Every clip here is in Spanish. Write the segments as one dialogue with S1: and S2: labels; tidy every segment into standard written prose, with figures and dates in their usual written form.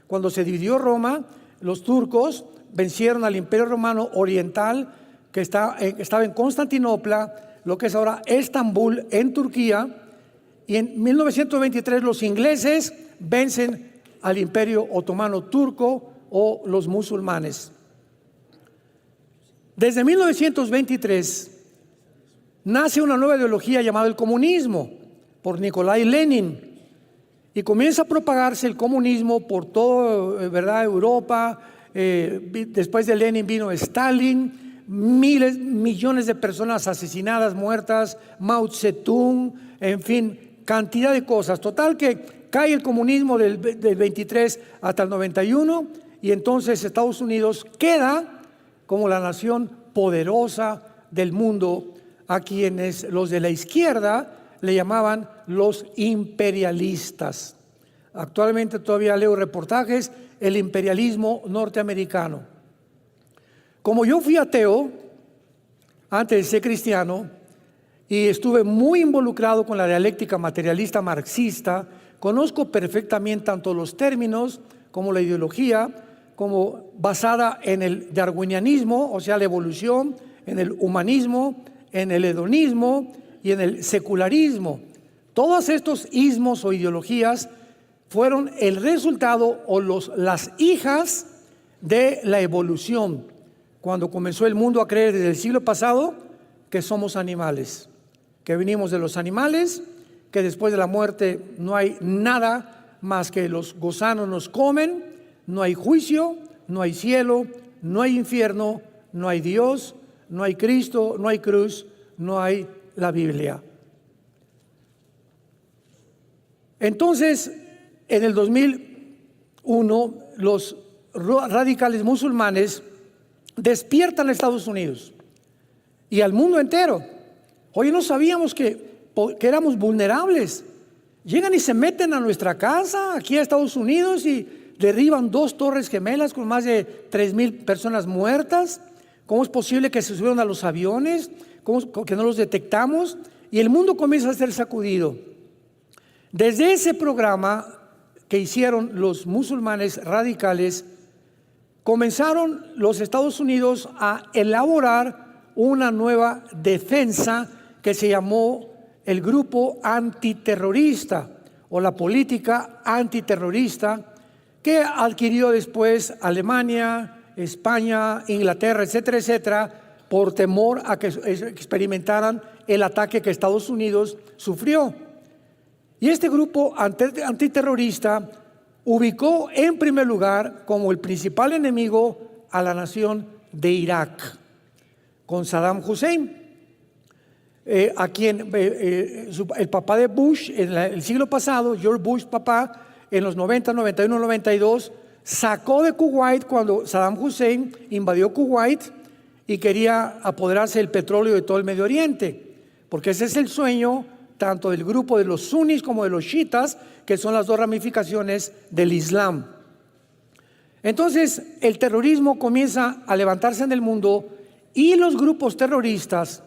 S1: Cuando se dividió Roma, los turcos vencieron al Imperio Romano Oriental, que estaba en Constantinopla, lo que es ahora Estambul, en Turquía, y en 1923 los ingleses vencen al Imperio Otomano Turco o los musulmanes. Desde 1923 nace una nueva ideología llamada el comunismo por Nikolai Lenin, y comienza a propagarse el comunismo por toda Europa. Después de Lenin vino Stalin, millones de personas asesinadas, muertas, Mao Zedong, en fin, cantidad de cosas. Total que cae el comunismo del 23 hasta el 91, y entonces Estados Unidos queda como la nación poderosa del mundo, a quienes los de la izquierda le llamaban los imperialistas. Actualmente todavía leo reportajes, el imperialismo norteamericano. Como yo fui ateo antes de ser cristiano y estuve muy involucrado con la dialéctica materialista marxista, conozco perfectamente tanto los términos como la ideología, como basada en el darwinianismo, o sea, la evolución, en el humanismo, en el hedonismo y en el secularismo. Todos estos ismos o ideologías fueron el resultado o las hijas de la evolución, cuando comenzó el mundo a creer desde el siglo pasado que somos animales, que venimos de los animales, que después de la muerte no hay nada más que los gusanos nos comen, no hay juicio, no hay cielo, no hay infierno, no hay Dios, no hay Cristo, no hay cruz, no hay la Biblia. Entonces, en el 2001, los radicales musulmanes despiertan a Estados Unidos y al mundo entero. Hoy no sabíamos que éramos vulnerables. Llegan y se meten a nuestra casa, aquí a Estados Unidos, y derriban 2 torres gemelas con más de 3,000 personas muertas. ¿Cómo es posible que se subieron a los aviones? ¿Cómo que no los detectamos? Y el mundo comienza a ser sacudido. Desde ese programa que hicieron los musulmanes radicales, comenzaron los Estados Unidos a elaborar una nueva defensa que se llamó el Grupo Antiterrorista o la Política Antiterrorista, que adquirió después Alemania, España, Inglaterra, etcétera, etcétera, por temor a que experimentaran el ataque que Estados Unidos sufrió. Y este grupo antiterrorista ubicó en primer lugar como el principal enemigo a la nación de Irak, con Saddam Hussein, a quien el papá de Bush en el siglo pasado, George Bush papá, en los 90, 91, 92, sacó de Kuwait cuando Saddam Hussein invadió Kuwait y quería apoderarse del petróleo de todo el Medio Oriente, porque ese es el sueño tanto del grupo de los sunnis como de los chiitas, que son las 2 ramificaciones del Islam. Entonces, el terrorismo comienza a levantarse en el mundo, y los grupos terroristas,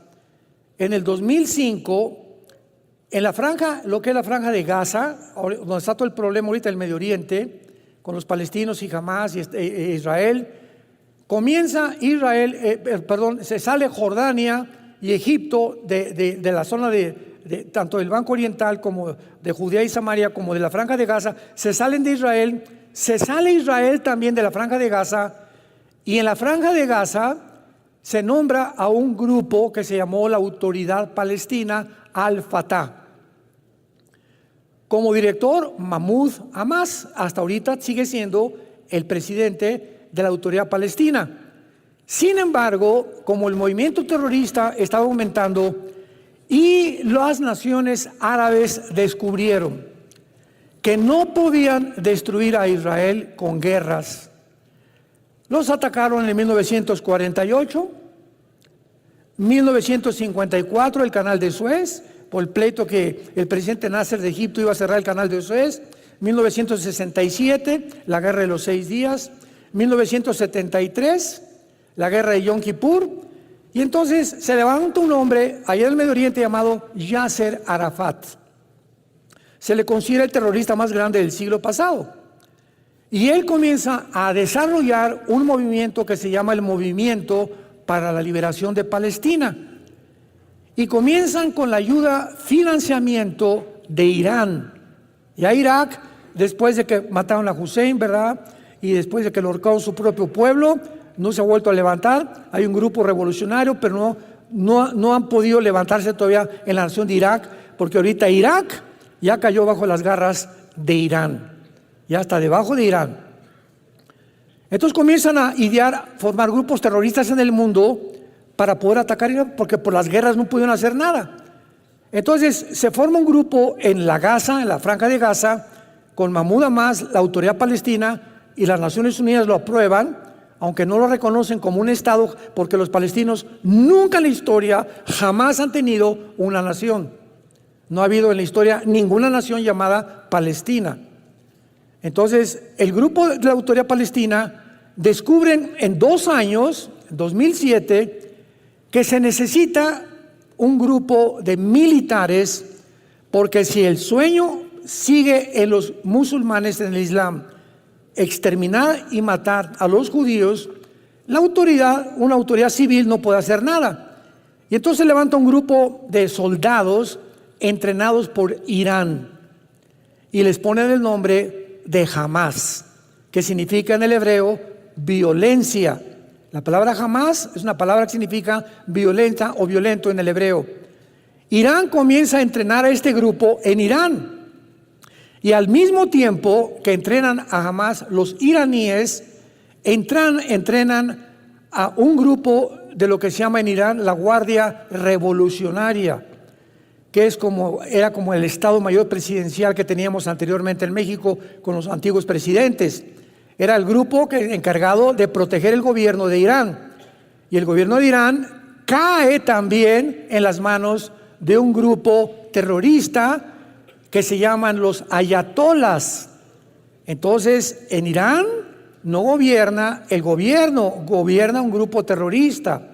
S1: en el 2005, en la franja, lo que es la franja de Gaza, donde está todo el problema ahorita del Medio Oriente, con los palestinos y Hamas y Israel, se sale Jordania y Egipto de la zona tanto del Banco Oriental como de Judea y Samaria, como de la franja de Gaza, se salen de Israel, se sale Israel también de la franja de Gaza, y en la franja de Gaza se nombra a un grupo que se llamó la Autoridad Palestina Al-Fatah. Como director, Mahmoud Abbas, hasta ahorita sigue siendo el presidente de la Autoridad Palestina. Sin embargo, como el movimiento terrorista estaba aumentando y las naciones árabes descubrieron que no podían destruir a Israel con guerras, los atacaron en 1948, 1954 el canal de Suez, por el pleito que el presidente Nasser de Egipto iba a cerrar el canal de Suez, 1967 la guerra de los 6 días, 1973 la guerra de Yom Kippur. Y entonces se levanta un hombre allá en el Medio Oriente llamado Yasser Arafat. Se le considera el terrorista más grande del siglo pasado. Y él comienza a desarrollar un movimiento que se llama el Movimiento para la Liberación de Palestina. Y comienzan con la ayuda, financiamiento de Irán. Ya Irak, después de que mataron a Hussein, ¿verdad? Y después de que lo ahorcaron su propio pueblo, no se ha vuelto a levantar. Hay un grupo revolucionario, pero no han podido levantarse todavía en la nación de Irak, porque ahorita Irak ya cayó bajo las garras de Irán. Ya está debajo de Irán. Entonces comienzan a idear, formar grupos terroristas en el mundo para poder atacar Irán, porque por las guerras no pudieron hacer nada. Entonces se forma un grupo en la Gaza, en la Franja de Gaza, con Mahmoud Abbas, la autoridad palestina, y las Naciones Unidas lo aprueban, aunque no lo reconocen como un Estado, porque los palestinos nunca en la historia jamás han tenido una nación. No ha habido en la historia ninguna nación llamada Palestina. Entonces, el grupo de la autoridad palestina descubren en 2 años, en 2007, que se necesita un grupo de militares, porque si el sueño sigue en los musulmanes, en el Islam, exterminar y matar a los judíos, la autoridad, una autoridad civil, no puede hacer nada. Y entonces levanta un grupo de soldados entrenados por Irán y les ponen el nombre de Hamas, que significa en el hebreo violencia. La palabra Hamas es una palabra que significa violenta o violento en el hebreo. Irán comienza a entrenar a este grupo en Irán. Y al mismo tiempo que entrenan a Hamas, los iraníes entrenan a un grupo de lo que se llama en Irán la Guardia Revolucionaria, que era como el Estado Mayor Presidencial que teníamos anteriormente en México con los antiguos presidentes. Era el grupo encargado de proteger el gobierno de Irán. Y el gobierno de Irán cae también en las manos de un grupo terrorista que se llaman los ayatolas. Entonces, en Irán no gobierna el gobierno, gobierna un grupo terrorista.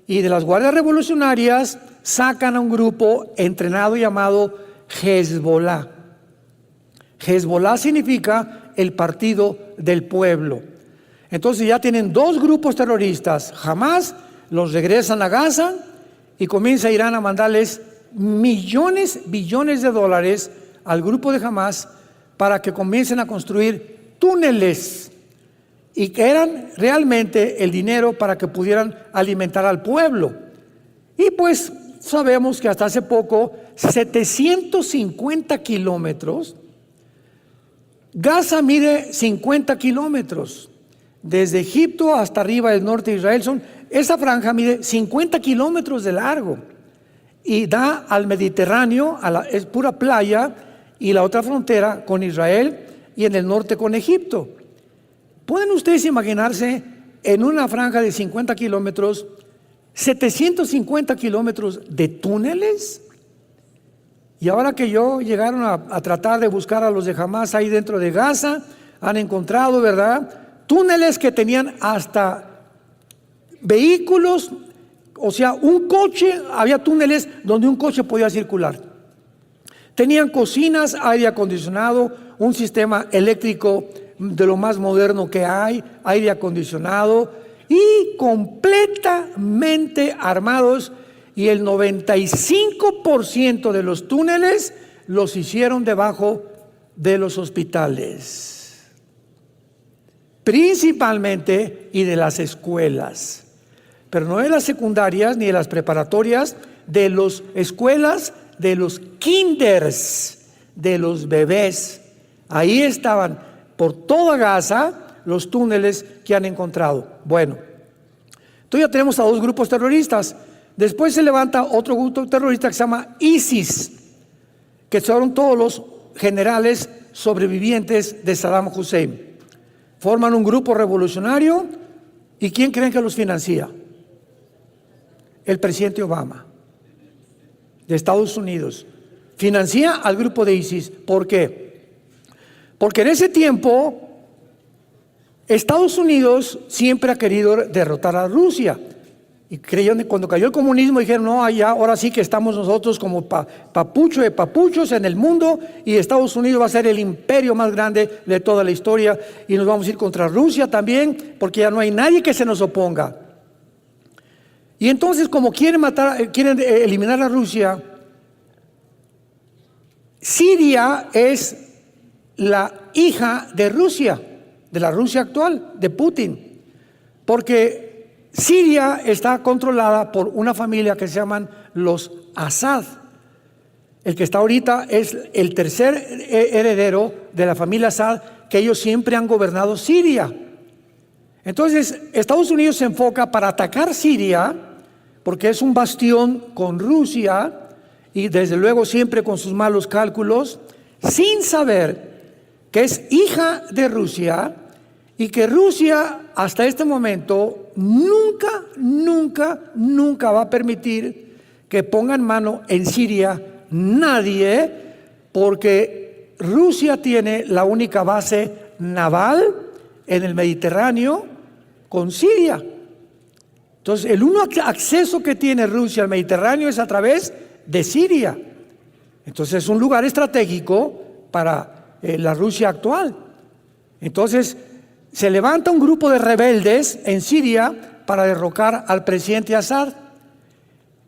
S1: Y de las guardias revolucionarias sacan a un grupo entrenado llamado Hezbollah. Hezbollah significa el partido del pueblo. Entonces ya tienen 2 grupos terroristas. Jamás los regresan a Gaza y comienza Irán a mandarles millones, billones de dólares al grupo de Hamas para que comiencen a construir túneles, y que eran realmente el dinero para que pudieran alimentar al pueblo. Y pues sabemos que hasta hace poco 750 kilómetros, Gaza mide 50 kilómetros, desde Egipto hasta arriba del norte de Israel, esa franja mide 50 kilómetros de largo y da al Mediterráneo, es pura playa, y la otra frontera con Israel y en el norte con Egipto. ¿Pueden ustedes imaginarse en una franja de 50 kilómetros, 750 kilómetros de túneles? Y ahora que llegaron a tratar de buscar a los de Hamas ahí dentro de Gaza, han encontrado, ¿verdad?, túneles que tenían hasta vehículos, o sea, un coche, había túneles donde un coche podía circular. Tenían cocinas, aire acondicionado, un sistema eléctrico de lo más moderno que hay, aire acondicionado, y completamente armados, y el 95% de los túneles los hicieron debajo de los hospitales, principalmente, y de las escuelas, pero no de las secundarias ni de las preparatorias, de las escuelas, de los kinders, de los bebés. Ahí estaban por toda Gaza los túneles que han encontrado. Bueno, entonces ya tenemos a 2 grupos terroristas. Después se levanta otro grupo terrorista que se llama ISIS, que son todos los generales sobrevivientes de Saddam Hussein. Forman un grupo revolucionario, ¿y quién creen que los financia? El presidente Obama de Estados Unidos financia al grupo de ISIS. ¿Por qué? Porque en ese tiempo Estados Unidos siempre ha querido derrotar a Rusia, Y creyeron, cuando cayó el comunismo, dijeron, no, ya, ahora sí que estamos nosotros como papucho de papuchos en el mundo, y Estados Unidos va a ser el imperio más grande de toda la historia, y nos vamos a ir contra Rusia también, porque ya no hay nadie que se nos oponga. Y entonces, como quieren eliminar a Rusia, Siria es la hija de Rusia, de la Rusia actual, de Putin, porque Siria está controlada por una familia que se llaman los Assad. El que está ahorita es el tercer heredero de la familia Assad, que ellos siempre han gobernado Siria. Entonces, Estados Unidos se enfoca para atacar Siria, porque es un bastión con Rusia, y desde luego siempre con sus malos cálculos, sin saber que es hija de Rusia, y que Rusia hasta este momento nunca va a permitir que pongan mano en Siria nadie, porque Rusia tiene la única base naval en el Mediterráneo con Siria. Entonces, el único acceso que tiene Rusia al Mediterráneo es a través de Siria. Entonces, es un lugar estratégico para la Rusia actual. Entonces, se levanta un grupo de rebeldes en Siria para derrocar al presidente Assad.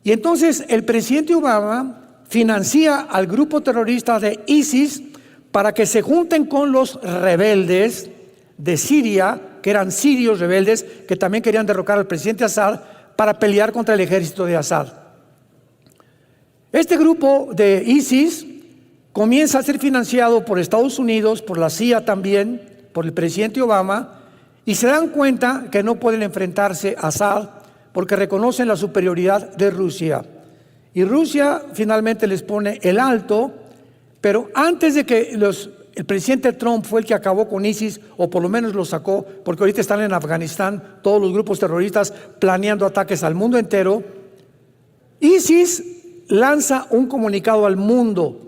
S1: Y entonces el presidente Obama financia al grupo terrorista de ISIS para que se junten con los rebeldes de Siria, que eran sirios rebeldes, que también querían derrocar al presidente Assad para pelear contra el ejército de Assad. Este grupo de ISIS comienza a ser financiado por Estados Unidos, por la CIA también, por el presidente Obama, y se dan cuenta que no pueden enfrentarse a Assad porque reconocen la superioridad de Rusia. Y Rusia finalmente les pone el alto, pero antes de que el presidente Trump fue el que acabó con ISIS, o por lo menos lo sacó, porque ahorita están en Afganistán todos los grupos terroristas planeando ataques al mundo entero, ISIS lanza un comunicado al mundo: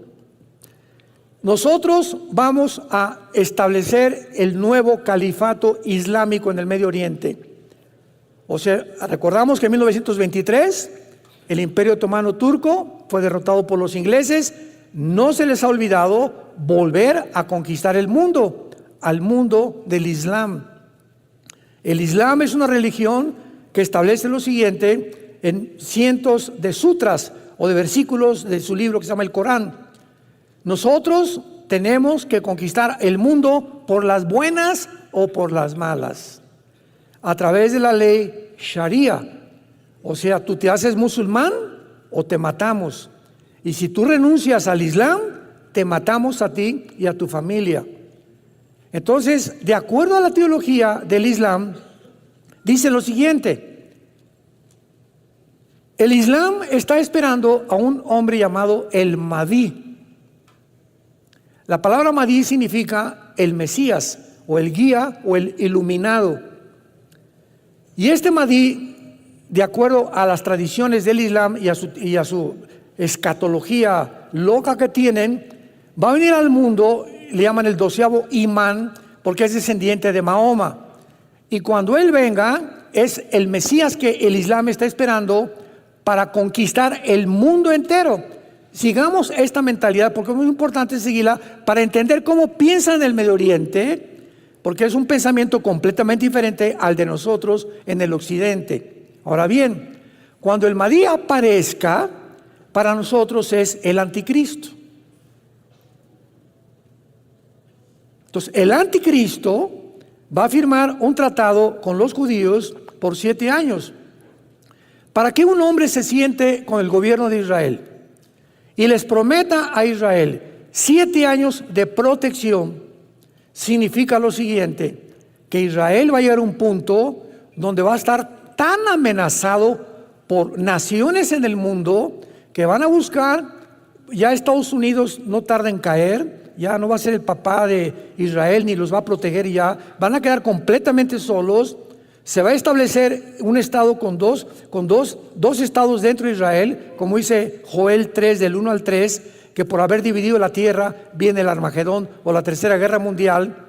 S1: nosotros vamos a establecer el nuevo califato islámico en el Medio Oriente. O sea, recordamos que en 1923 el Imperio Otomano Turco fue derrotado por los ingleses. No se les ha olvidado volver a conquistar el mundo, al mundo del Islam. El Islam es una religión que establece lo siguiente en cientos de sutras o de versículos de su libro que se llama el Corán. Nosotros tenemos que conquistar el mundo por las buenas o por las malas, a través de la ley Sharia. O sea, tú te haces musulmán o te matamos. Y si tú renuncias al Islam, te matamos a ti y a tu familia. Entonces, de acuerdo a la teología del Islam, dice lo siguiente: el Islam está esperando a un hombre llamado el Mahdi. La palabra Mahdi significa el Mesías, o el guía, o el iluminado. Y este Mahdi, de acuerdo a las tradiciones del Islam y a su escatología loca que tienen, va a venir al mundo, le llaman el 12º imán, porque es descendiente de Mahoma. Y cuando él venga, es el Mesías que el Islam está esperando para conquistar el mundo entero. Sigamos esta mentalidad, porque es muy importante seguirla para entender cómo piensan en el Medio Oriente, porque es un pensamiento completamente diferente al de nosotros en el occidente. Ahora bien, cuando el Mahdi aparezca, para nosotros es el anticristo. Entonces, el anticristo va a firmar un tratado con los judíos por 7 años, para que un hombre se siente con el gobierno de Israel y les prometa a Israel 7 años de protección. Significa lo siguiente: que Israel va a llegar a un punto donde va a estar tan amenazado por naciones en el mundo que van a buscar, ya Estados Unidos no tarda en caer, ya no va a ser el papá de Israel ni los va a proteger, ya van a quedar completamente solos. Se va a establecer un estado con dos estados dentro de Israel, como dice Joel 3 del 1 al 3, que por haber dividido la tierra viene el Armagedón o la Tercera Guerra Mundial.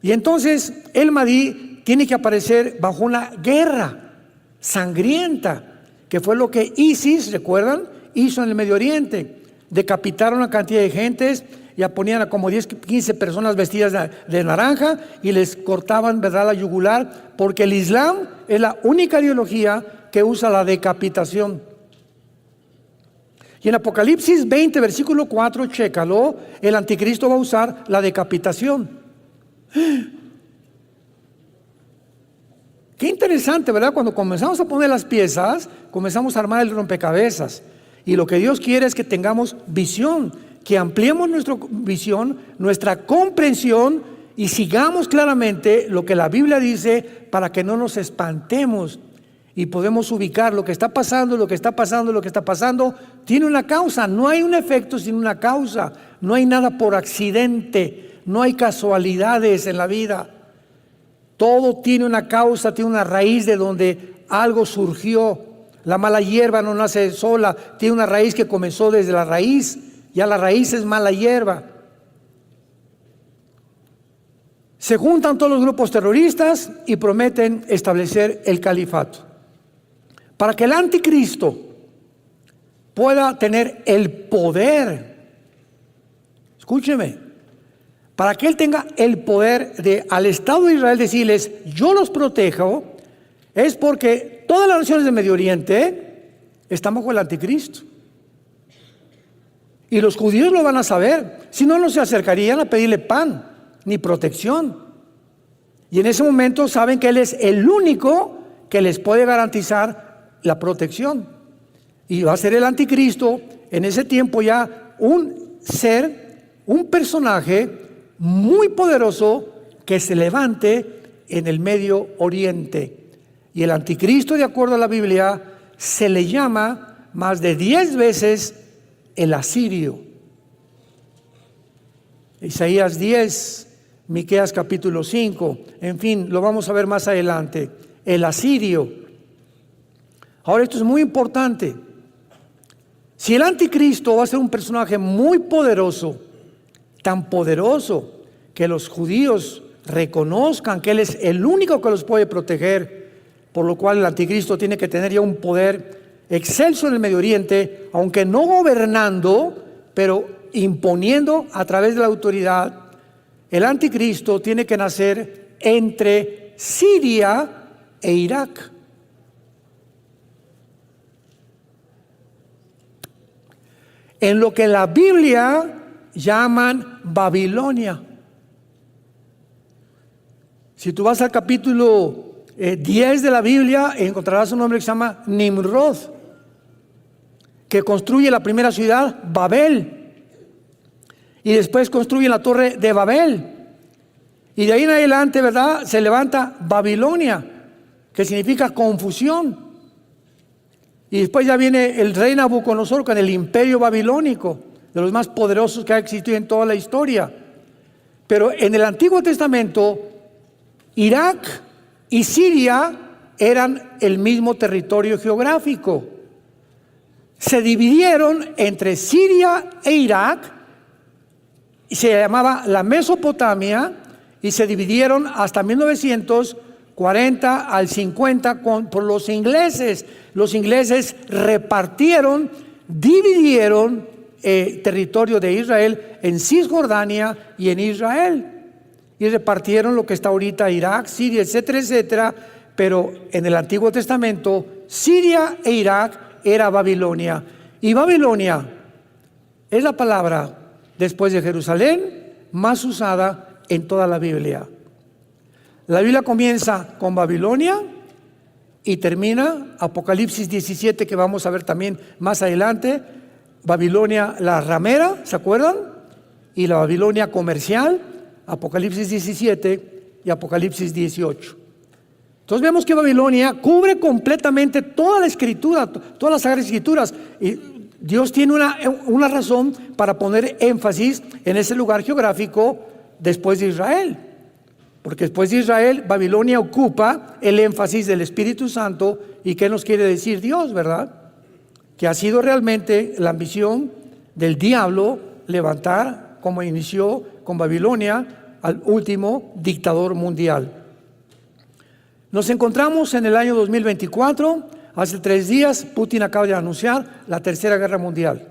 S1: Y entonces el Mahdi tiene que aparecer bajo una guerra. sangrienta, que fue lo que ISIS, ¿recuerdan?, hizo en el Medio Oriente. Decapitaron a una cantidad de gentes, ya ponían a como 10, 15 personas vestidas de naranja y les cortaban, ¿verdad?, la yugular, porque el Islam es la única ideología que usa la decapitación. Y en Apocalipsis 20, versículo 4, chécalo, el anticristo va a usar la decapitación. Qué interesante, ¿verdad? Cuando comenzamos a poner las piezas, comenzamos a armar el rompecabezas. Y lo que Dios quiere es que tengamos visión, que ampliemos nuestra visión, nuestra comprensión y sigamos claramente lo que la Biblia dice para que no nos espantemos y podemos ubicar lo que está pasando, lo que está pasando, lo que está pasando. Tiene una causa, no hay un efecto sin una causa, no hay nada por accidente, no hay casualidades en la vida. Todo tiene una causa, tiene una raíz de donde algo surgió. La mala hierba no nace sola, tiene una raíz que comenzó desde la raíz. Ya la raíz es mala hierba. Se juntan todos los grupos terroristas y prometen establecer el califato. Para que el anticristo pueda tener el poder, escúcheme, para que él tenga el poder de al Estado de Israel decirles, yo los protejo, es porque todas las naciones del Medio Oriente están bajo el anticristo. Y los judíos lo van a saber, si no, no se acercarían a pedirle pan ni protección. Y en ese momento saben que él es el único que les puede garantizar la protección. Y va a ser el anticristo en ese tiempo ya un ser, un personaje muy poderoso que se levante en el Medio Oriente. Y el anticristo, de acuerdo a la Biblia, se le llama más de 10 veces el asirio. Isaías 10, Miqueas capítulo 5, en fin, lo vamos a ver más adelante. El asirio. Ahora, esto es muy importante. Si el anticristo va a ser un personaje muy poderoso, tan poderoso que los judíos reconozcan que él es el único que los puede proteger, por lo cual el anticristo tiene que tener ya un poder excelso en el Medio Oriente, aunque no gobernando, pero imponiendo a través de la autoridad. El anticristo tiene que nacer entre Siria e Irak. En lo que la Biblia llaman Babilonia. Si tú vas al capítulo 10 de la Biblia, encontrarás un hombre que se llama Nimrod, que construye la primera ciudad, Babel, y después construye la torre de Babel, y de ahí en adelante, ¿verdad?, se levanta Babilonia, que significa confusión, y después ya viene el rey Nabucodonosor con el imperio babilónico, de los más poderosos que ha existido en toda la historia. Pero en el Antiguo Testamento, Irak y Siria eran el mismo territorio geográfico. Se dividieron entre Siria e Irak, y se llamaba la Mesopotamia, y se dividieron hasta 1940 al 50 por los ingleses. Los ingleses repartieron, dividieron territorio de Israel en Cisjordania y en Israel. Y repartieron lo que está ahorita Irak, Siria, etcétera, etcétera. Pero en el Antiguo Testamento, Siria e Irak era Babilonia. Y Babilonia es la palabra, después de Jerusalén, más usada en toda la Biblia. La Biblia comienza con Babilonia y termina, Apocalipsis 17, que vamos a ver también más adelante, Babilonia la ramera, ¿se acuerdan? Y la Babilonia comercial, Apocalipsis 17 y Apocalipsis 18. Entonces vemos que Babilonia cubre completamente toda la escritura, todas las Sagradas Escrituras. Y Dios tiene una razón para poner énfasis en ese lugar geográfico después de Israel. Porque después de Israel, Babilonia ocupa el énfasis del Espíritu Santo. ¿Y qué nos quiere decir Dios, verdad? Que ha sido realmente la ambición del diablo levantar, como inició con Babilonia, al último dictador mundial. Nos encontramos en el año 2024. Hace 3 días Putin acaba de anunciar la Tercera Guerra Mundial.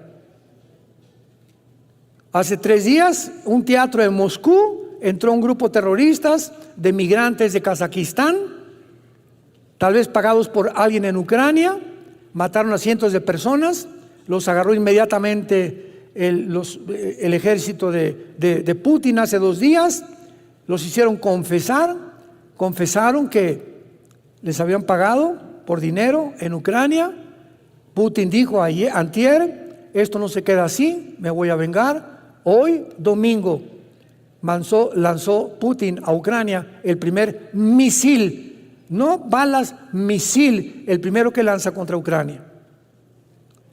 S1: Hace 3 días, un teatro en Moscú entró un grupo de terroristas de migrantes de Kazajistán, tal vez pagados por alguien en Ucrania. Mataron a cientos de personas, los agarró inmediatamente el ejército de Putin hace 2 días, los hicieron confesaron que les habían pagado por dinero en Ucrania. Putin dijo antier, esto no se queda así, me voy a vengar. Hoy, domingo, lanzó Putin a Ucrania el primer misil, no balas, misil, el primero que lanza contra Ucrania.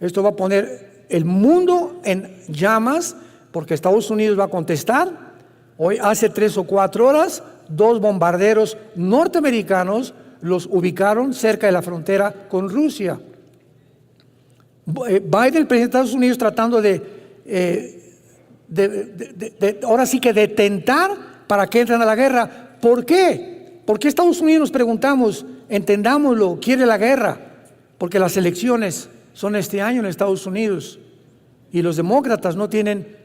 S1: Esto va a poner el mundo en llamas, porque Estados Unidos va a contestar. Hoy, hace 3 o 4 horas, 2 bombarderos norteamericanos los ubicaron cerca de la frontera con Rusia. Biden, el presidente de Estados Unidos, tratando ahora sí que de tentar para que entren a la guerra. ¿Por qué? Porque Estados Unidos, nos preguntamos, entendámoslo, quiere la guerra, porque las elecciones son este año en Estados Unidos y los demócratas no tienen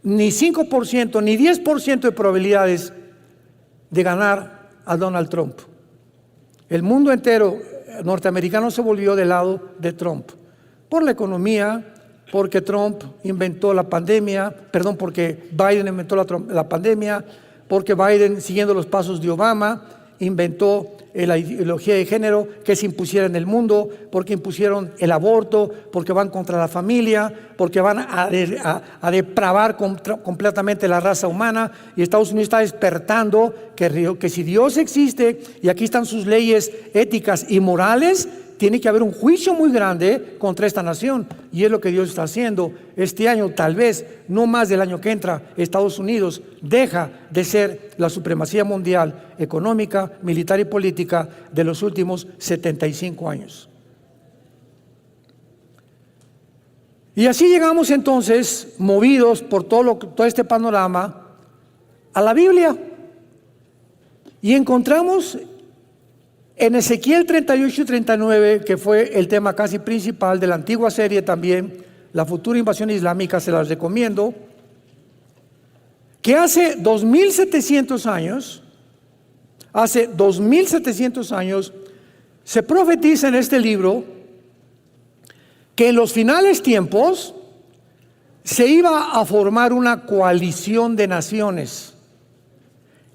S1: ni 5% ni 10% de probabilidades de ganar a Donald Trump. El mundo entero norteamericano se volvió del lado de Trump por la economía, porque Trump inventó la pandemia, porque Biden inventó la pandemia, porque Biden, siguiendo los pasos de Obama, inventó la ideología de género que se impusiera en el mundo, porque impusieron el aborto, porque van contra la familia, porque van a depravar completamente la raza humana. Y Estados Unidos está despertando que si Dios existe y aquí están sus leyes éticas y morales, tiene que haber un juicio muy grande contra esta nación, y es lo que Dios está haciendo. Este año, tal vez, no más del año que entra, Estados Unidos deja de ser la supremacía mundial económica, militar y política de los últimos 75 años. Y así llegamos entonces, movidos por todo este panorama, a la Biblia, y encontramos en Ezequiel 38 y 39, que fue el tema casi principal de la antigua serie también, la futura invasión islámica, se las recomiendo, que hace 2700 años, se profetiza en este libro que en los finales tiempos se iba a formar una coalición de naciones,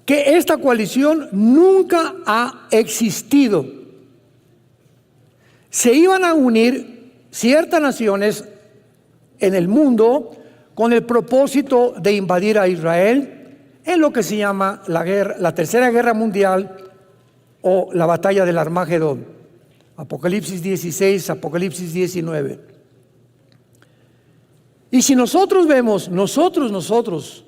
S1: que esta coalición nunca ha existido. Se iban a unir ciertas naciones en el mundo con el propósito de invadir a Israel en lo que se llama la Tercera Guerra Mundial o la batalla del Armagedón. Apocalipsis 16, Apocalipsis 19. Y si nosotros vemos, nosotros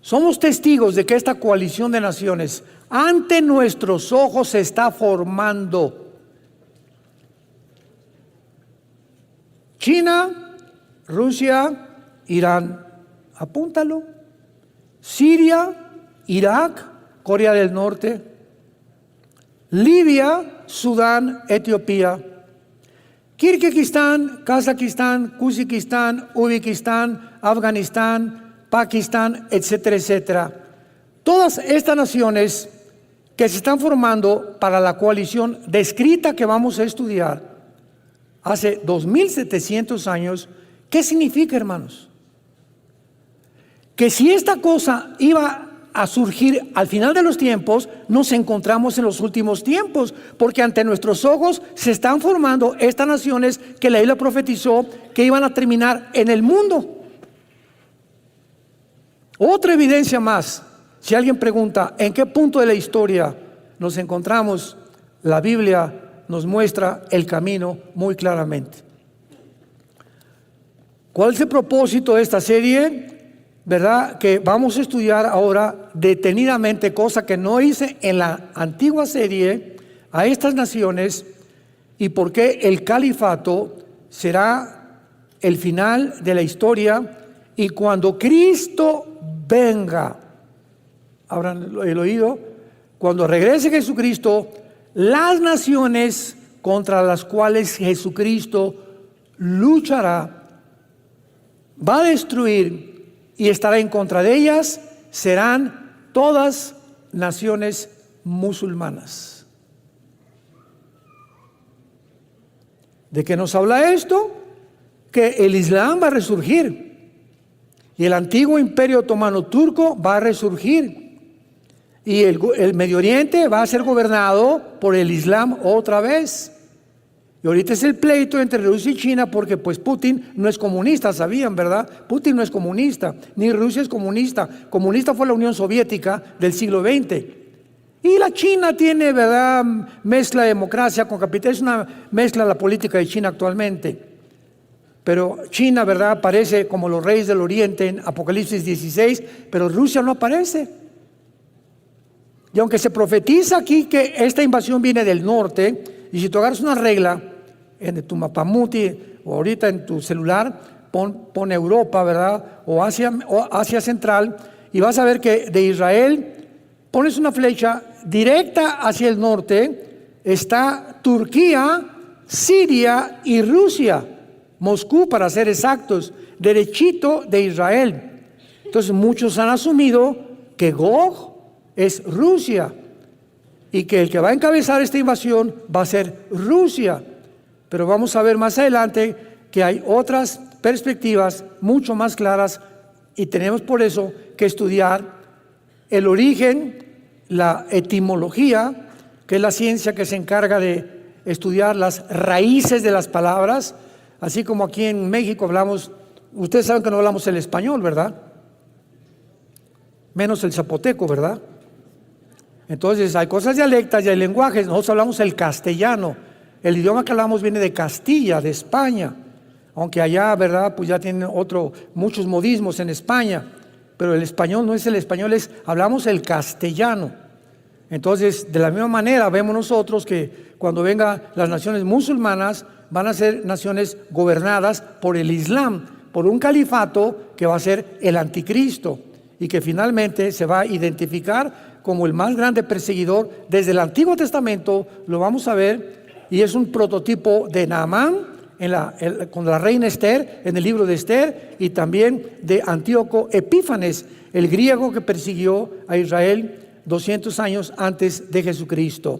S1: somos testigos de que esta coalición de naciones ante nuestros ojos se está formando. China, Rusia, Irán, apúntalo. Siria, Irak, Corea del Norte, Libia, Sudán, Etiopía, Kirguistán, Kazajistán, Kuzbekistán, Uzbekistán, Afganistán, Pakistán, etcétera, etcétera. Todas estas naciones que se están formando para la coalición descrita que vamos a estudiar hace 2700 años, ¿qué significa, hermanos? Que si esta cosa iba a surgir al final de los tiempos, nos encontramos en los últimos tiempos, porque ante nuestros ojos se están formando estas naciones que la Biblia profetizó que iban a terminar en el mundo. Otra evidencia más, si alguien pregunta en qué punto de la historia nos encontramos, la Biblia nos muestra el camino muy claramente. ¿Cuál es el propósito de esta serie? ¿Verdad? Que vamos a estudiar ahora detenidamente, cosa que no hice en la antigua serie, a estas naciones y por qué el califato será el final de la historia, y cuando Cristo venga, abran el oído, cuando regrese Jesucristo, las naciones contra las cuales Jesucristo luchará, va a destruir y estará en contra de ellas, serán todas naciones musulmanas. ¿De qué nos habla esto? Que el Islam va a resurgir y el antiguo imperio otomano turco va a resurgir y el Medio Oriente va a ser gobernado por el Islam otra vez. Y ahorita es el pleito entre Rusia y China porque pues Putin no es comunista, ¿sabían, verdad? Putin no es comunista, ni Rusia es comunista. Comunista fue la Unión Soviética del siglo XX. Y la China tiene, ¿verdad?, mezcla de democracia con capitalismo, es una mezcla de la política de China actualmente. Pero China, ¿verdad?, aparece como los reyes del Oriente en Apocalipsis 16, pero Rusia no aparece. Y aunque se profetiza aquí que esta invasión viene del norte, y si tú agarras una regla en tu mapamuti o ahorita en tu celular, pon Europa, ¿verdad?, o Asia Central, y vas a ver que de Israel pones una flecha directa hacia el norte, está Turquía, Siria y Rusia, Moscú para ser exactos, derechito de Israel. Entonces muchos han asumido que Gog es Rusia y que el que va a encabezar esta invasión va a ser Rusia. Pero vamos a ver más adelante que hay otras perspectivas mucho más claras y tenemos por eso que estudiar el origen, la etimología, que es la ciencia que se encarga de estudiar las raíces de las palabras, así como aquí en México hablamos, ustedes saben que no hablamos el español, ¿verdad? Menos el zapoteco, ¿verdad? Entonces hay cosas dialectas y hay lenguajes, nosotros hablamos el castellano, el idioma que hablamos viene de Castilla, de España, aunque allá, ¿verdad?, pues ya tienen muchos modismos en España, pero el español no es el español, hablamos el castellano. Entonces, de la misma manera vemos nosotros que cuando vengan las naciones musulmanas, van a ser naciones gobernadas por el Islam, por un califato que va a ser el anticristo y que finalmente se va a identificar como el más grande perseguidor. Desde el Antiguo Testamento lo vamos a ver y es un prototipo de Naamán con la reina Esther en el libro de Esther y también de Antíoco Epífanes, el griego que persiguió a Israel 200 años antes de Jesucristo.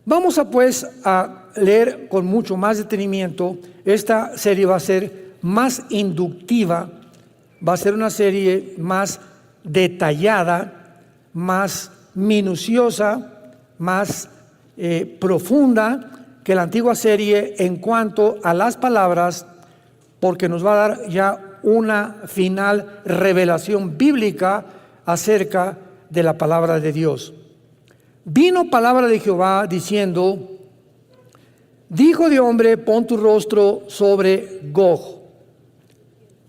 S1: Vamos a leer con mucho más detenimiento. Esta serie va a ser más inductiva, va a ser una serie más detallada, más minuciosa, más profunda que la antigua serie en cuanto a las palabras, porque nos va a dar ya una final revelación bíblica acerca de la palabra de Dios. Vino palabra de Jehová diciendo: Hijo de hombre, pon tu rostro sobre Gog,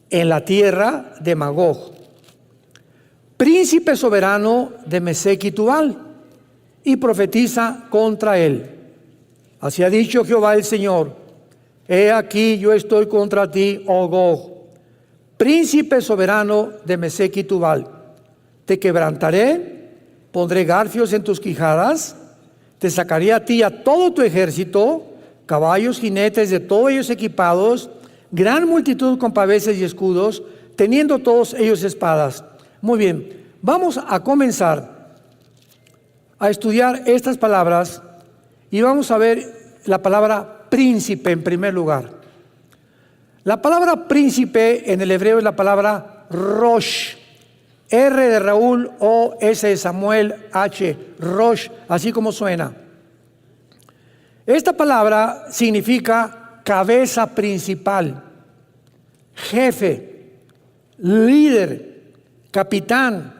S1: en la tierra de Magog, príncipe soberano de Mesec y Tubal, y profetiza contra él. Así ha dicho Jehová el Señor: He aquí yo estoy contra ti, oh Gog, príncipe soberano de Mesec y Tubal. Te quebrantaré, pondré garfios en tus quijadas, te sacaré a ti y a todo tu ejército, caballos, jinetes, de todos ellos equipados, gran multitud con paveses y escudos, teniendo todos ellos espadas. Muy bien, vamos a comenzar a estudiar estas palabras y vamos a ver la palabra príncipe en primer lugar. La palabra príncipe en el hebreo es la palabra Rosh, R de Raúl, O, S de Samuel, H, Rosh, así como suena. Esta palabra significa cabeza principal, jefe, líder, capitán,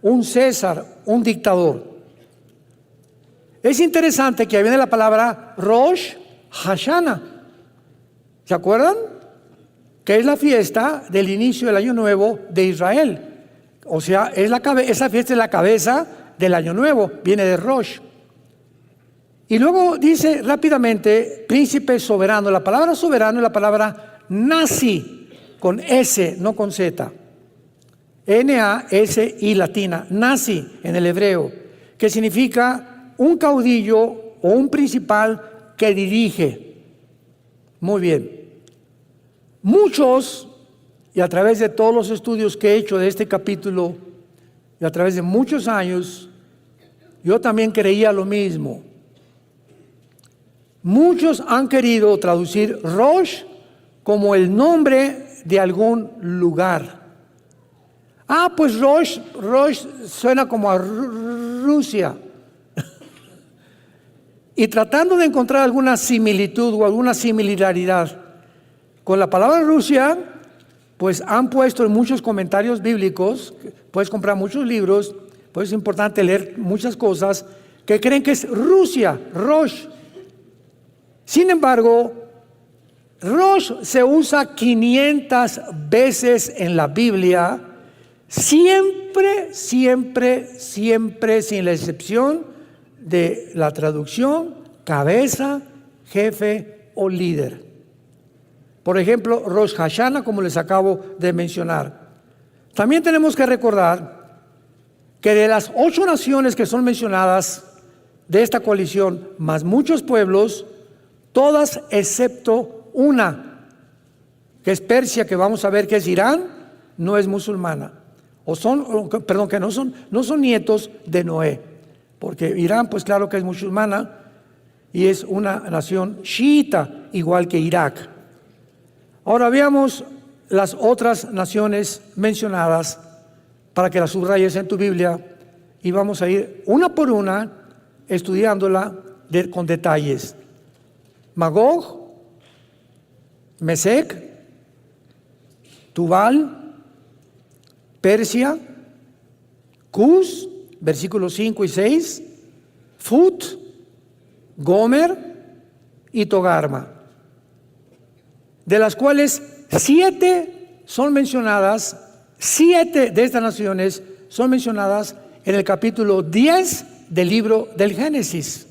S1: un César, un dictador. Es interesante que viene la palabra Rosh Hashanah. ¿Se acuerdan? Que es la fiesta del inicio del año nuevo de Israel. O sea, esa fiesta es la cabeza del año nuevo, viene de Rosh. Y luego dice rápidamente, príncipe soberano. La palabra soberano es la palabra Nasi, con S, no con Z. N-A-S-I latina, Nasi en el hebreo, que significa un caudillo o un principal que dirige. Muy bien. Muchos, y a través de todos los estudios que he hecho de este capítulo, y a través de muchos años, yo también creía lo mismo. Muchos han querido traducir Rosh como el nombre de algún lugar. Pues Rosh suena como a Rusia. Y tratando de encontrar alguna similitud o alguna similaridad con la palabra Rusia, pues han puesto en muchos comentarios bíblicos, puedes comprar muchos libros, pues es importante leer muchas cosas, que creen que es Rusia, Rosh. Sin embargo, Rosh se usa 500 veces en la Biblia, siempre, sin la excepción de la traducción cabeza, jefe o líder. Por ejemplo, Rosh Hashanah, como les acabo de mencionar. También tenemos que recordar que de las 8 naciones que son mencionadas de esta coalición, más muchos pueblos, todas excepto una, que es Persia, que vamos a ver que es Irán, no es musulmana. Que no son nietos de Noé, porque Irán, pues claro que es musulmana y es una nación chiita, igual que Irak. Ahora veamos las otras naciones mencionadas para que las subrayes en tu Biblia y vamos a ir una por una estudiándola con detalles. Magog, Mesec, Tubal, Persia, Cus, versículos 5 y 6, Fut, Gomer y Togarma, de las cuales 7 son mencionadas, 7 de estas naciones son mencionadas en el capítulo 10 del libro del Génesis,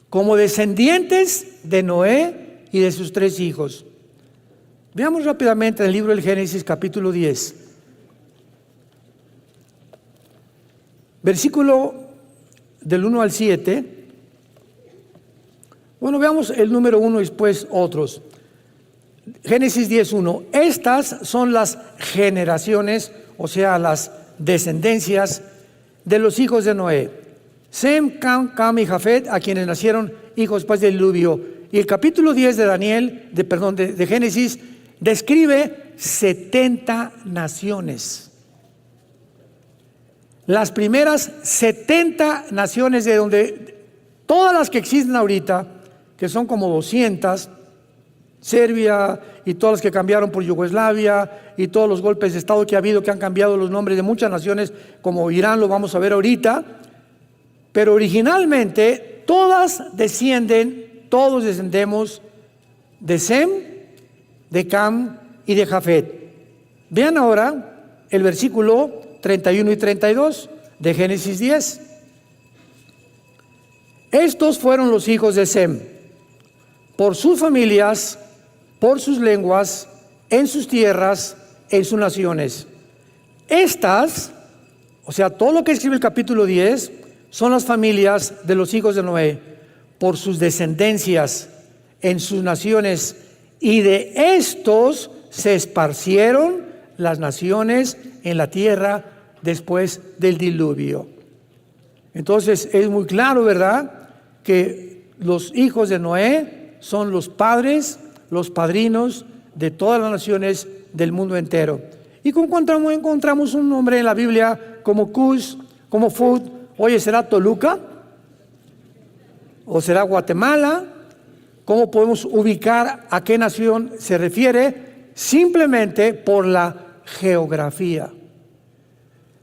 S1: como descendientes de Noé y de sus 3 hijos. Veamos rápidamente el libro del Génesis, capítulo 10. Versículo del 1 al 7. Bueno, veamos el número 1 y después otros. Génesis 10:1. Estas son las generaciones, o sea, las descendencias de los hijos de Noé. Sem, Cam y Jafet, a quienes nacieron hijos después del diluvio. Y el capítulo 10 de Génesis describe 70 naciones. Las primeras 70 naciones, de donde todas las que existen ahorita, que son como 200, Serbia y todas las que cambiaron por Yugoslavia y todos los golpes de Estado que ha habido, que han cambiado los nombres de muchas naciones, como Irán, lo vamos a ver ahorita. Pero originalmente todos descendemos de Sem, de Cam y de Jafet. Vean ahora el versículo 31 y 32 de Génesis 10. Estos fueron los hijos de Sem, por sus familias, por sus lenguas, en sus tierras, en sus naciones. Estas, o sea, todo lo que escribe el capítulo 10, son las familias de los hijos de Noé, por sus descendencias, en sus naciones, y de estos se esparcieron las naciones en la tierra después del diluvio. Entonces es muy claro, ¿verdad?, que los hijos de Noé son los padres, los padrinos de todas las naciones del mundo entero. Y encontramos un nombre en la Biblia como Cus, como Fut. Oye, ¿será Toluca? ¿O será Guatemala? ¿Cómo podemos ubicar a qué nación se refiere? Simplemente por la geografía.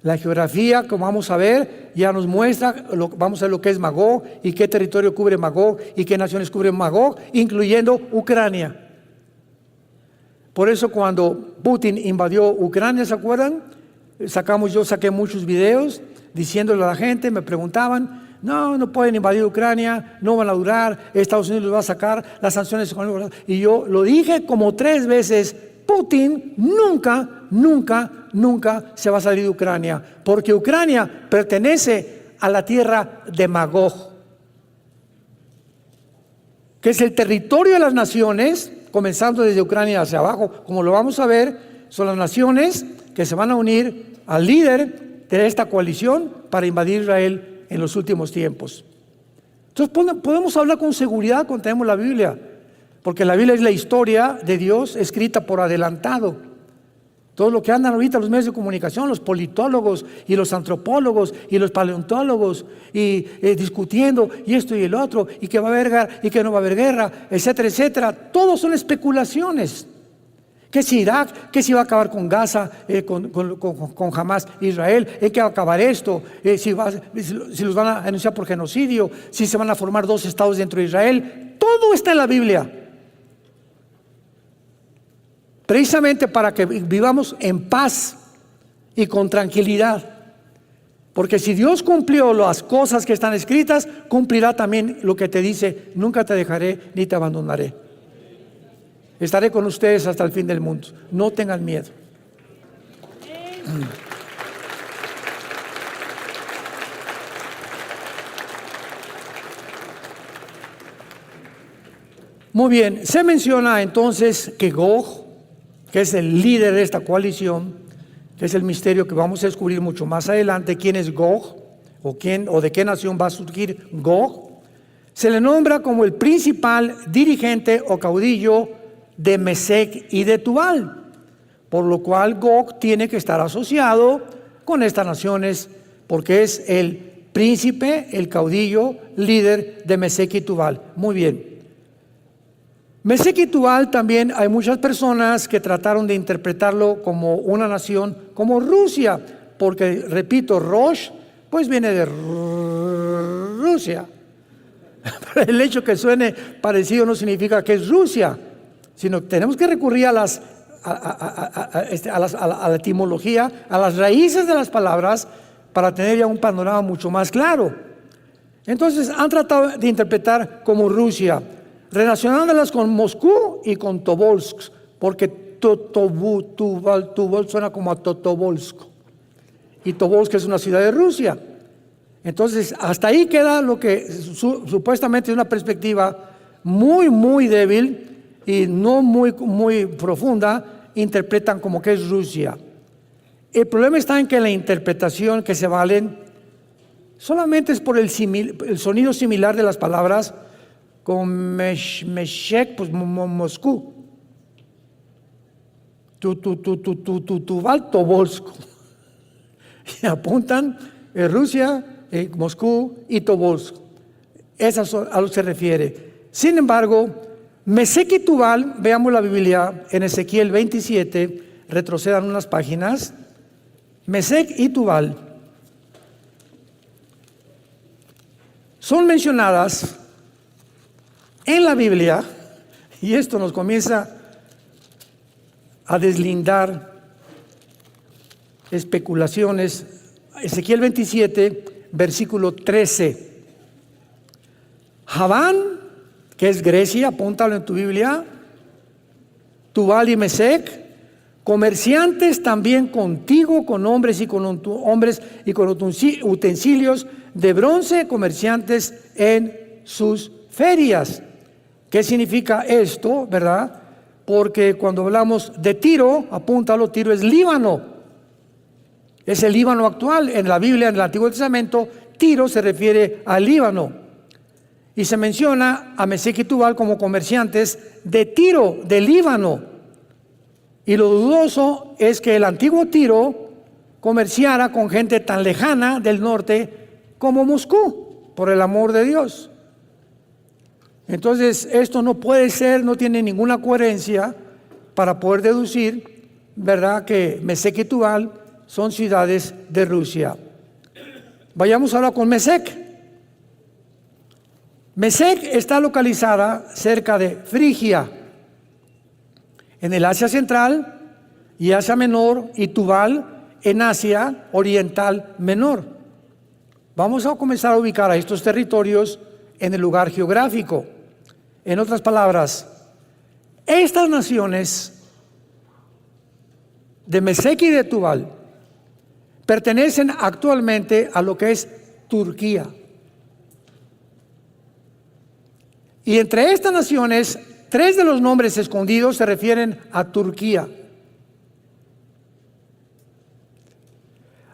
S1: La geografía, como vamos a ver, ya nos muestra, vamos a ver lo que es Magog y qué territorio cubre Magog y qué naciones cubre Magog, incluyendo Ucrania. Por eso cuando Putin invadió Ucrania, ¿se acuerdan? Yo saqué muchos videos diciéndole a la gente, me preguntaban, no pueden invadir Ucrania, no van a durar, Estados Unidos los va a sacar, las sanciones. Y yo lo dije como 3 veces, Putin nunca se va a salir de Ucrania, porque Ucrania pertenece a la tierra de Magog. que es el territorio de las naciones, comenzando desde Ucrania hacia abajo, como lo vamos a ver, son las naciones que se van a unir al líder de esta coalición para invadir Israel en los últimos tiempos. Entonces podemos hablar con seguridad cuando tenemos la Biblia, porque la Biblia es la historia de Dios escrita por adelantado. Todo lo que andan ahorita los medios de comunicación, los politólogos y los antropólogos y los paleontólogos y discutiendo y esto y el otro, y que va a haber guerra y que no va a haber guerra, etcétera, etcétera. Todos son especulaciones. Que si Irak, que si va a acabar con Gaza, con Hamas, Israel, en qué va a acabar esto, si los van a anunciar por genocidio, si se van a formar 2 estados dentro de Israel. Todo está en la Biblia. Precisamente para que vivamos en paz y con tranquilidad. Porque si Dios cumplió las cosas que están escritas, cumplirá también lo que te dice: nunca te dejaré ni te abandonaré. Estaré con ustedes hasta el fin del mundo. No tengan miedo. Muy bien, se menciona entonces que Gog, que es el líder de esta coalición, que es el misterio que vamos a descubrir mucho más adelante, quién es Gog o de qué nación va a surgir Gog, se le nombra como el principal dirigente o caudillo de Mesec y de Tubal, por lo cual Gog tiene que estar asociado con estas naciones, porque es el príncipe, el caudillo, líder de Mesec y Tubal. Muy bien. Mesec y Tubal también hay muchas personas que trataron de interpretarlo como una nación, como Rusia, porque, repito, Rosh, pues viene de Rusia. El hecho que suene parecido no significa que es Rusia, sino que tenemos que recurrir a la etimología, a las raíces de las palabras, para tener ya un panorama mucho más claro. Entonces han tratado de interpretar como Rusia, relacionándolas con Moscú y con Tobolsk, porque Tubal suena como a Totobolsk, y Tobolsk es una ciudad de Rusia. Entonces hasta ahí queda lo que supuestamente es una perspectiva muy muy débil y no muy profunda, interpretan como que es Rusia. El problema está en que la interpretación que se valen solamente es por el sonido similar de las palabras, con Meshek, pues Moscú, Tubal, Tobolsk, y apuntan Rusia, Moscú y Tobolsk. Esas a lo que se refiere. Sin embargo, Mesec y Tubal, veamos la Biblia en Ezequiel 27, retrocedan unas páginas. Mesec y Tubal son mencionadas en la Biblia, y esto nos comienza a deslindar especulaciones. Ezequiel 27, versículo 13. Javán, que es Grecia, apúntalo en tu Biblia, Tubal y Mesec, comerciantes también contigo, con hombres y con utensilios de bronce, comerciantes en sus ferias. ¿Qué significa esto, verdad? Porque cuando hablamos de Tiro, apúntalo, Tiro es Líbano. Es el Líbano actual. En la Biblia, en el Antiguo Testamento, Tiro se refiere al Líbano. Y se menciona a Mesec y Tubal como comerciantes de Tiro, de Líbano. Y lo dudoso es que el antiguo Tiro comerciara con gente tan lejana del norte como Moscú, por el amor de Dios. Entonces esto no puede ser, no tiene ninguna coherencia para poder deducir, ¿verdad?, que Mesec y Tubal son ciudades de Rusia. Vayamos ahora con Mesec. Mesec está localizada cerca de Frigia, en el Asia Central y Asia Menor, y Tubal en Asia Oriental Menor. Vamos a comenzar a ubicar a estos territorios en el lugar geográfico. En otras palabras, estas naciones de Mesec y de Tubal pertenecen actualmente a lo que es Turquía. Y entre estas naciones, 3 de los nombres escondidos se refieren a Turquía.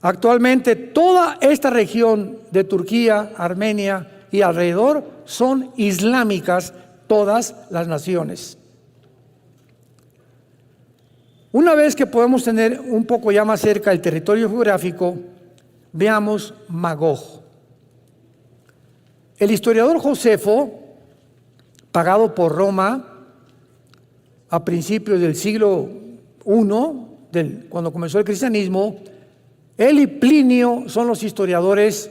S1: Actualmente toda esta región de Turquía, Armenia y alrededor son islámicas, todas las naciones. Una vez que podemos tener un poco ya más cerca el territorio geográfico, veamos Magog. El historiador Josefo, pagado por Roma a principios del siglo I, cuando comenzó el cristianismo, él y Plinio son los historiadores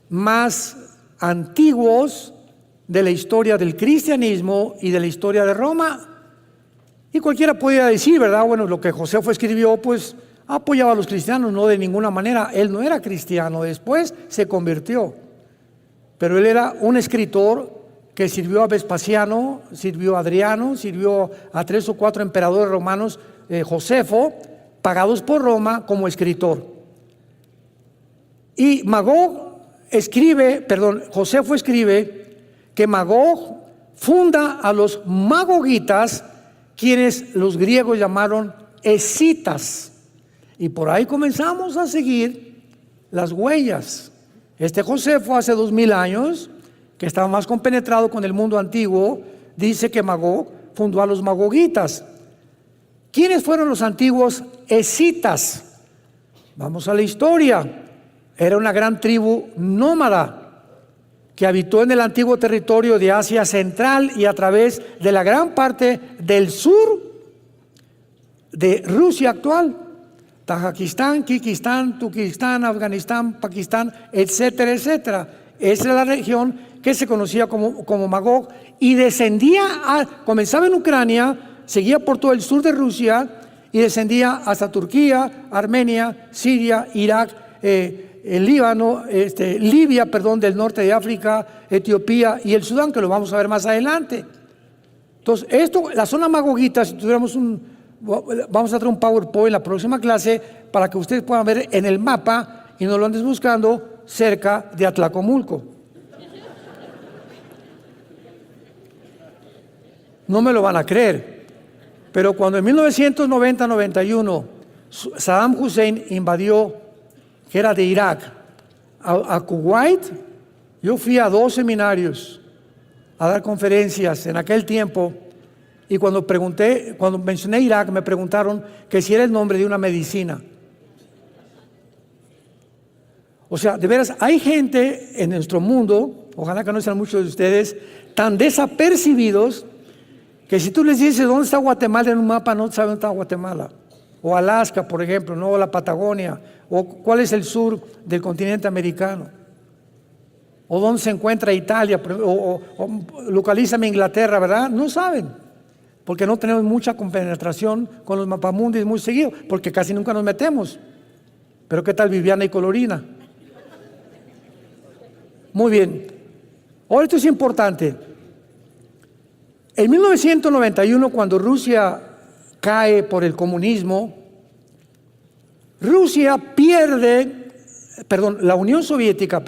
S1: más antiguos de la historia del cristianismo y de la historia de Roma. Y cualquiera podría decir, ¿verdad? Bueno, lo que Josefo escribió, pues apoyaba a los cristianos, no de ninguna manera. Él no era cristiano, después se convirtió. Pero él era un escritor que sirvió a Vespasiano, sirvió a Adriano, sirvió a 3 o 4 emperadores romanos, Josefo, pagados por Roma como escritor. Y Josefo escribe que Magog funda a los magogitas, quienes los griegos llamaron escitas. Y por ahí comenzamos a seguir las huellas. Josefo hace 2000 años, que estaba más compenetrado con el mundo antiguo, dice que Magog fundó a los magogitas. ¿Quiénes fueron los antiguos escitas? Vamos a la historia. Era una gran tribu nómada que habitó en el antiguo territorio de Asia Central y a través de la gran parte del sur de Rusia actual. Tayikistán, Kirguistán, Turkestán, Afganistán, Pakistán, etcétera, etcétera. Esa era la región que se conocía como Magog y comenzaba en Ucrania, seguía por todo el sur de Rusia y descendía hasta Turquía, Armenia, Siria, Irak, el Líbano, Libia, del norte de África, Etiopía y el Sudán, que lo vamos a ver más adelante. Entonces, la zona magogita, si tuviéramos vamos a traer un PowerPoint en la próxima clase para que ustedes puedan ver en el mapa y no lo andes buscando cerca de Atlacomulco. No me lo van a creer, pero cuando en 1990-91 Saddam Hussein invadió, que era de Irak, a Kuwait, yo fui a 2 seminarios a dar conferencias en aquel tiempo. Y cuando mencioné Irak, me preguntaron que si era el nombre de una medicina. O sea, de veras, hay gente en nuestro mundo, ojalá que no sean muchos de ustedes, tan desapercibidos, que si tú les dices dónde está Guatemala en un mapa, no saben dónde está Guatemala. O Alaska, por ejemplo, ¿no? O la Patagonia, o cuál es el sur del continente americano, o dónde se encuentra Italia, o localízame Inglaterra, ¿verdad? No saben, porque no tenemos mucha compenetración con los mapamundis muy seguido, porque casi nunca nos metemos. Pero ¿qué tal Viviana y Colorina? Muy bien. Ahora esto es importante. En 1991, cuando Rusia cae por el comunismo, la Unión Soviética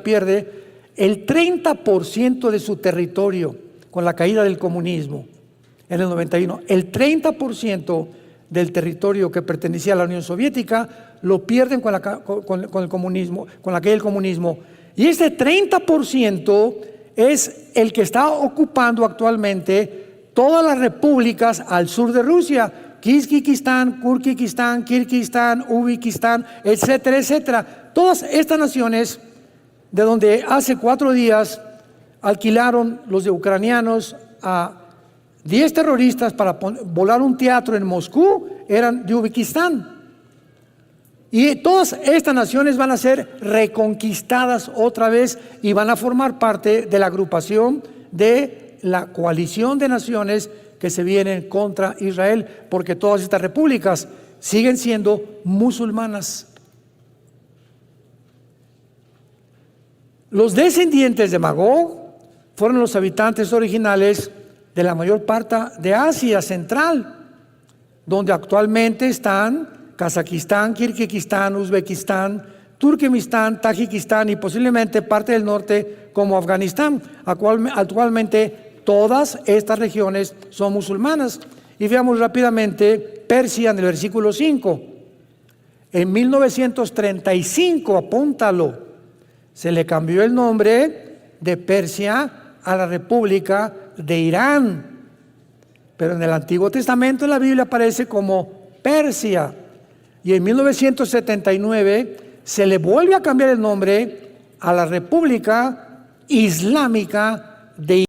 S1: pierde el 30% de su territorio con la caída del comunismo en el 91. El 30% del territorio que pertenecía a la Unión Soviética lo pierden con el comunismo, con la caída del comunismo. Y ese 30% es el que está ocupando actualmente todas las repúblicas al sur de Rusia: Kirguistán, Kurkistán, Kirguistán, Uzbekistán, etcétera, etcétera. Todas estas naciones, de donde hace 4 días alquilaron los de ucranianos a 10 terroristas para volar un teatro en Moscú, eran de Uzbekistán. Y todas estas naciones van a ser reconquistadas otra vez y van a formar parte de la agrupación de la coalición de naciones que se vienen contra Israel, porque todas estas repúblicas siguen siendo musulmanas. Los descendientes de Magog fueron los habitantes originales de la mayor parte de Asia Central, donde actualmente están Kazajistán, Kirguistán, Uzbekistán, Turkmenistán, Tayikistán y posiblemente parte del norte como Afganistán. Actualmente todas estas regiones son musulmanas. Y veamos rápidamente Persia en el versículo 5. En 1935, apúntalo, se le cambió el nombre de Persia a la República de Irán. Pero en el Antiguo Testamento en la Biblia aparece como Persia. Y en 1979 se le vuelve a cambiar el nombre a la República Islámica de Irán.